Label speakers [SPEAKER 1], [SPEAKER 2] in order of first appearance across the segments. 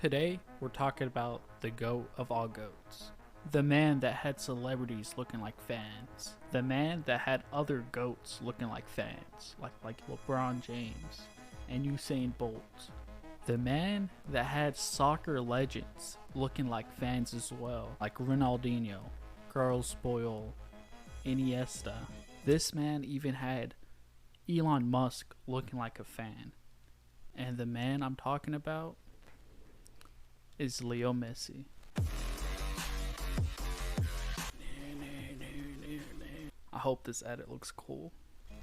[SPEAKER 1] Today, we're talking about the GOAT of all GOATs. The man that had celebrities looking like fans. The man that had other GOATs looking like fans, like LeBron James and Usain Bolt. The man that had soccer legends looking like fans as well, like Ronaldinho, Carlos Boyle, Iniesta. This man even had Elon Musk looking like a fan. And the man I'm talking about is Leo Messi. I hope this edit looks cool.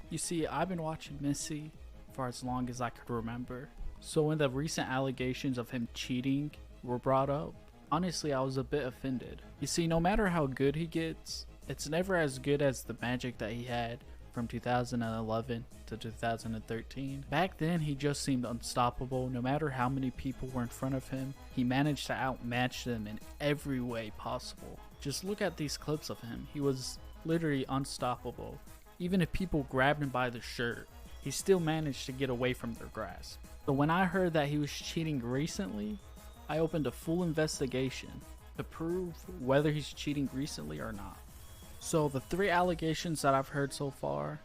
[SPEAKER 1] You see, I've been watching Messi for as long as I could remember. So when the recent allegations of him cheating were brought up, honestly I was a bit offended. You see, no matter how good he gets, it's never as good as the magic that he had from 2011 to 2013. Back then he just seemed unstoppable. No matter how many people were in front of him, he managed to outmatch them in every way possible. Just look at these clips of him. He was literally unstoppable. Even if people grabbed him by the shirt, he still managed to get away from their grasp. So when I heard that he was cheating recently, I opened a full investigation to prove whether he's cheating recently or not. So the three allegations that I've heard so far,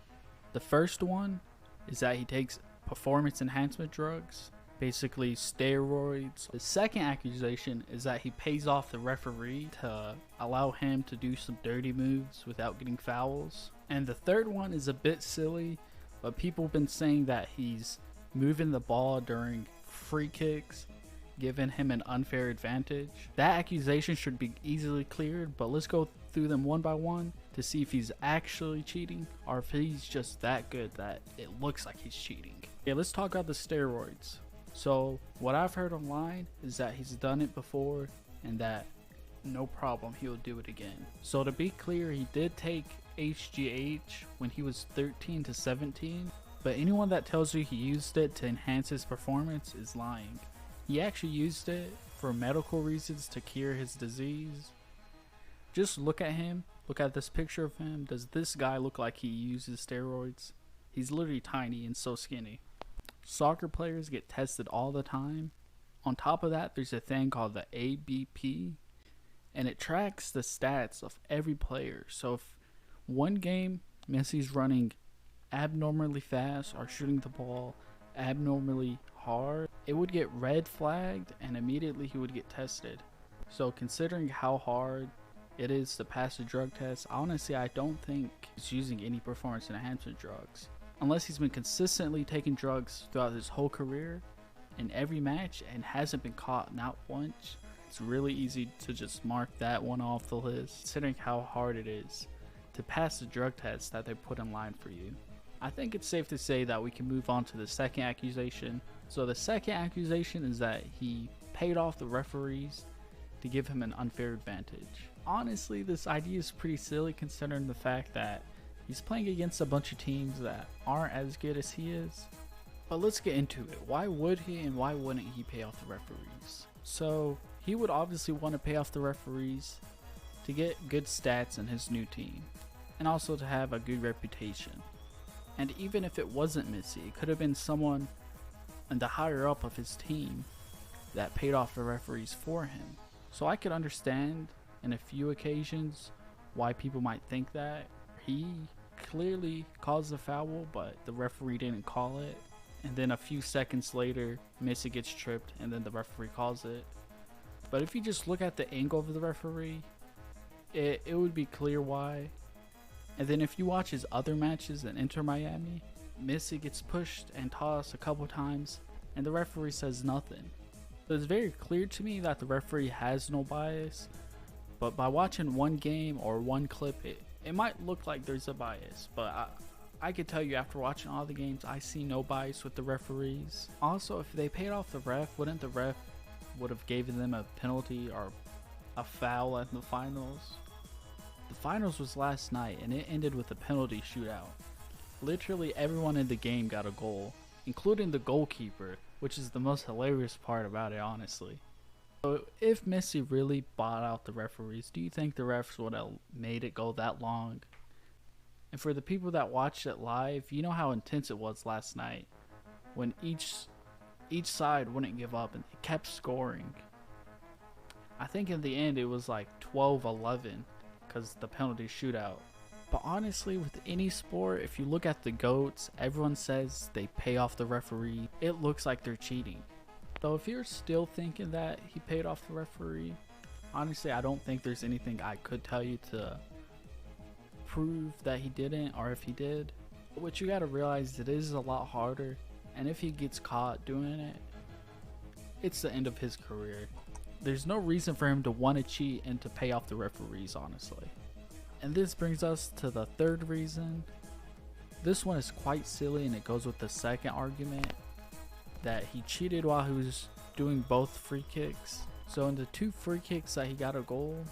[SPEAKER 1] the first one is that he takes performance enhancement drugs, basically steroids. The second accusation is that he pays off the referee to allow him to do some dirty moves without getting fouls. And the third one is a bit silly, but people have been saying that he's moving the ball during free kicks, giving him an unfair advantage. That accusation should be easily cleared, but let's go through them one by one to see if he's actually cheating or if he's just that good that it looks like he's cheating. Okay, let's talk about the steroids. So what I've heard online is that he's done it before and that no problem, he'll do it again. So to be clear, he did take HGH when he was 13 to 17, but anyone that tells you he used it to enhance his performance is lying. He actually used it for medical reasons to cure his disease. Just look at him. Look at this picture of him. Does this guy look like he uses steroids? He's literally tiny and so skinny. Soccer players get tested all the time. On top of that, there's a thing called the ABP, and it tracks the stats of every player. So if one game Messi's running abnormally fast or shooting the ball abnormally hard, it would get red flagged and immediately he would get tested. So considering how hard it is to pass a drug test, honestly I don't think he's using any performance enhancement drugs. Unless he's been consistently taking drugs throughout his whole career in every match and hasn't been caught not once, it's really easy to just mark that one off the list, considering how hard it is to pass the drug test that they put in line for you. I think it's safe to say that we can move on to the second accusation. So the second accusation is that he paid off the referees to give him an unfair advantage. Honestly, this idea is pretty silly considering the fact that he's playing against a bunch of teams that aren't as good as he is. But let's get into it. Why would he and why wouldn't he pay off the referees? So he would obviously want to pay off the referees to get good stats in his new team and also to have a good reputation. And even if it wasn't Messi, it could have been someone in the higher up of his team that paid off the referees for him. So I could understand in a few occasions why people might think that. He clearly caused the foul, but the referee didn't call it. And then a few seconds later, Messi gets tripped and then the referee calls it. But if you just look at the angle of the referee, it would be clear why. And then if you watch his other matches in Inter Miami, Messi gets pushed and tossed a couple times and the referee says nothing. So it's very clear to me that the referee has no bias, but by watching one game or one clip, it might look like there's a bias, but I could tell you after watching all the games, I see no bias with the referees. Also, if they paid off the ref, wouldn't the ref would have given them a penalty or a foul at the finals? The finals was last night and it ended with a penalty shootout. Literally everyone in the game got a goal, including the goalkeeper, which is the most hilarious part about it, honestly. So if Messi really bought out the referees, do you think the refs would have made it go that long? And for the people that watched it live, you know how intense it was last night when each Each side wouldn't give up and they kept scoring. I think in the end it was like 12-11 because the penalty shootout. But honestly, with any sport, if you look at the GOATs, everyone says they pay off the referee. It looks like they're cheating. So if you're still thinking that he paid off the referee, honestly, I don't think there's anything I could tell you to prove that he didn't, or if he did. But what you gotta realize, it is a lot harder, and if he gets caught doing it, it's the end of his career. There's no reason for him to want to cheat and to pay off the referees, honestly. And this brings us to the third reason. This one is quite silly, and it goes with the second argument, that he cheated while he was doing both free kicks. So in the 2 free kicks that he got a goal,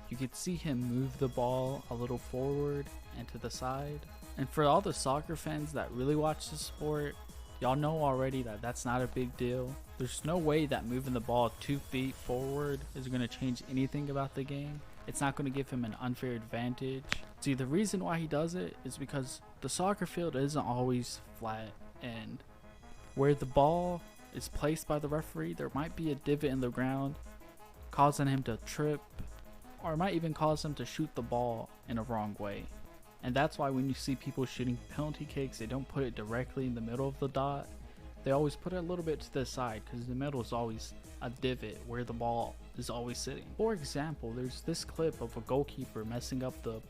[SPEAKER 1] you could see him move the ball a little forward and to the side. And for all the soccer fans that really watch the sport, y'all know already that that's not a big deal. There's no way that moving the ball 2 feet forward is going to change anything about the game. It's not going to give him an unfair advantage. See, the reason why he does it is because the soccer field isn't always flat, and where the ball is placed by the referee, there might be a divot in the ground causing him to trip, or it might even cause him to shoot the ball in a wrong way. And that's why when you see people shooting penalty kicks, they don't put it directly in the middle of the dot. They always put it a little bit to the side, because the middle is always a divot where the ball is always sitting. For example, there's this clip of a goalkeeper messing up the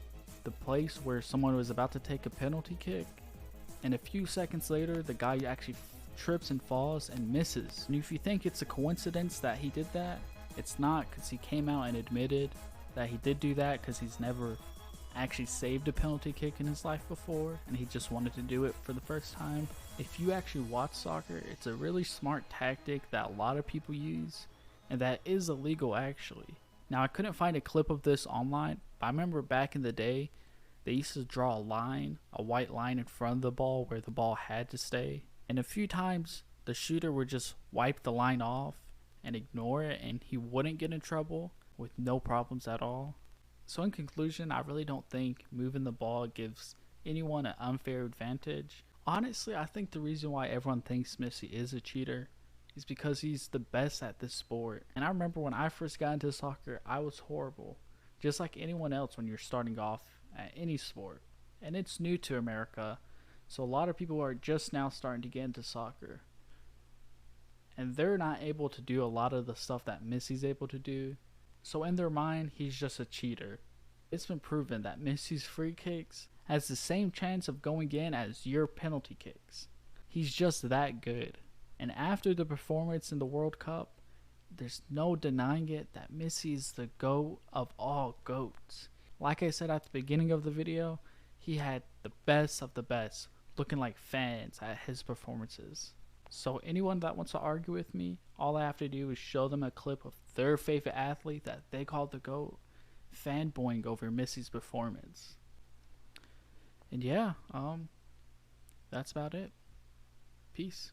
[SPEAKER 1] place where someone was about to take a penalty kick, and a few seconds later the guy actually trips and falls and misses. And if you think it's a coincidence that he did that, it's not, because he came out and admitted that he did do that because he's never actually saved a penalty kick in his life before, and he just wanted to do it for the first time. If you actually watch soccer, it's a really smart tactic that a lot of people use, and that is illegal actually. Now, I couldn't find a clip of this online, but I remember back in the day they used to draw a line, a white line in front of the ball where the ball had to stay, and a few times the shooter would just wipe the line off and ignore it, and he wouldn't get in trouble with no problems at all. So in conclusion, I really don't think moving the ball gives anyone an unfair advantage. Honestly, I think the reason why everyone thinks Messi is a cheater is because he's the best at this sport. And I remember when I first got into soccer, I was horrible, just like anyone else when you're starting off at any sport. And it's new to America, so a lot of people are just now starting to get into soccer, and they're not able to do a lot of the stuff that Messi's able to do. So in their mind, he's just a cheater. It's been proven that Messi's free kicks has the same chance of going in as your penalty kicks. He's just that good. And after the performance in the World Cup, there's no denying it that Messi is the GOAT of all GOATs. Like I said at the beginning of the video, he had the best of the best looking like fans at his performances. So anyone that wants to argue with me, all I have to do is show them a clip of their favorite athlete that they call the GOAT fanboying over Messi's performance. And yeah, that's about it. Peace.